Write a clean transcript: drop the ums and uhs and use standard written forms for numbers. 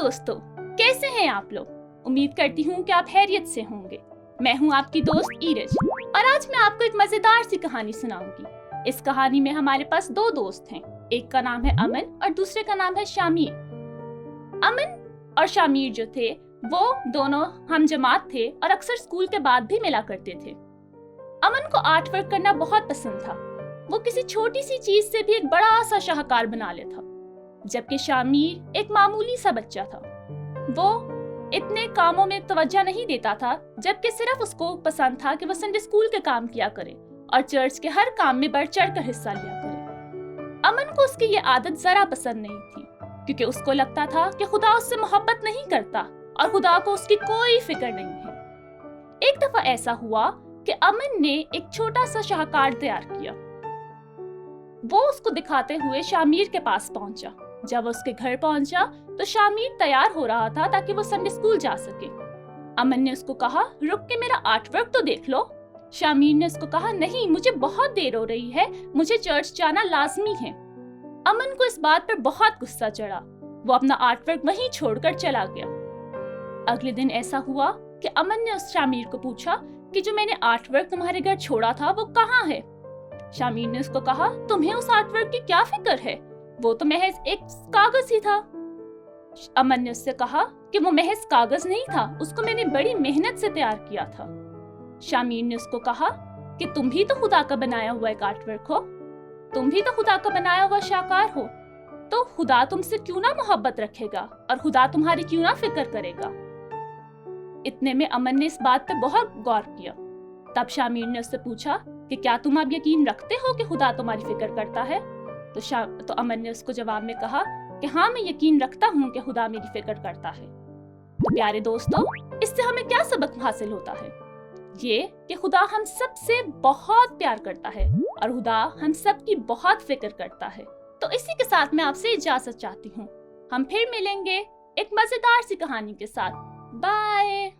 दोस्तों, कैसे हैं आप लोग? उम्मीद करती हूँ कि आप खैरियत से होंगे। मैं हूँ आपकी दोस्त ईरज और आज मैं आपको एक मजेदार सी कहानी सुनाऊंगी। इस कहानी में हमारे पास दो दोस्त हैं, एक का नाम है अमन और दूसरे का नाम है शामिर। अमन और शामिर जो थे वो दोनों हम जमात थे और अक्सर स्कूल के बाद भी मिला करते थे। अमन को आर्ट वर्क करना बहुत पसंद था। वो किसी छोटी सी चीज से भी एक बड़ा सा शाहकार बना लेता, जबकि शामिर एक मामूली सा बच्चा था। वो इतने कामों में तवज्जो नहीं देता था, जबकि सिर्फ उसको पसंद था कि वो संडे स्कूल के काम किया करे और चर्च के हर काम में बढ़ चढ़ कर हिस्सा लिया करे। अमन को उसकी ये आदत जरा पसंद नहीं थी, क्योंकि उसको लगता था कि खुदा उससे मोहब्बत नहीं करता और खुदा को उसकी कोई फिक्र नहीं है। एक दफा ऐसा हुआ कि अमन ने एक छोटा सा शाहकार तैयार किया। वो उसको दिखाते हुए शामिर के पास पहुंचा। जब वो उसके घर पहुंचा तो शामिर तैयार हो रहा था ताकि वो संडे स्कूल जा सके। अमन ने उसको कहा, रुक के मेरा आर्ट वर्क तो देख लो। शामिर ने उसको कहा, नहीं, मुझे बहुत देर हो रही है, मुझे चर्च जाना लाजमी है। अमन को इस बात पर बहुत गुस्सा चढ़ा। वो अपना आर्ट वर्क वहीं छोड़कर चला गया। अगले दिन ऐसा हुआ कि अमन ने उस शामिर को पूछा कि जो मैंने आर्ट वर्क तुम्हारे घर छोड़ा था वो कहाँ है? शामिर ने उसको कहा, तुम्हें उस आर्ट वर्क की क्या फिक्र है? वो तो महज एक कागज ही था। अमन ने उससे कहा कि वो महज कागज नहीं था, उसको मैंने बड़ी मेहनत से तैयार किया था। शामिर ने उसको कहा कि तुम भी तो खुदा का बनाया हुआ एक आर्ट वर्क हो, तुम भी तो खुदा का बनाया हुआ शाहकार हो, तो खुदा तुमसे क्यों ना मोहब्बत रखेगा और खुदा तुम्हारी क्यों ना फिक्र करेगा। इतने में अमन ने इस बात पे बहुत गौर किया। तब शामिर ने उससे पूछा कि क्या तुम अब यकीन रखते हो कि खुदा तुम्हारी फिक्र करता है? तो अमन ने उसको जवाब में कहा कि हाँ, मैं यकीन रखता हूँ कि खुदा मेरी फिक्र करता है। तो प्यारे दोस्तों, इससे हमें क्या सबक हासिल होता है? ये कि खुदा हम सब से बहुत प्यार करता है और खुदा हम सब की बहुत फिक्र करता है। तो इसी के साथ मैं आपसे इजाजत चाहती हूँ। हम फिर मिलेंगे एक मजेदार सी कहानी के साथ। बाय।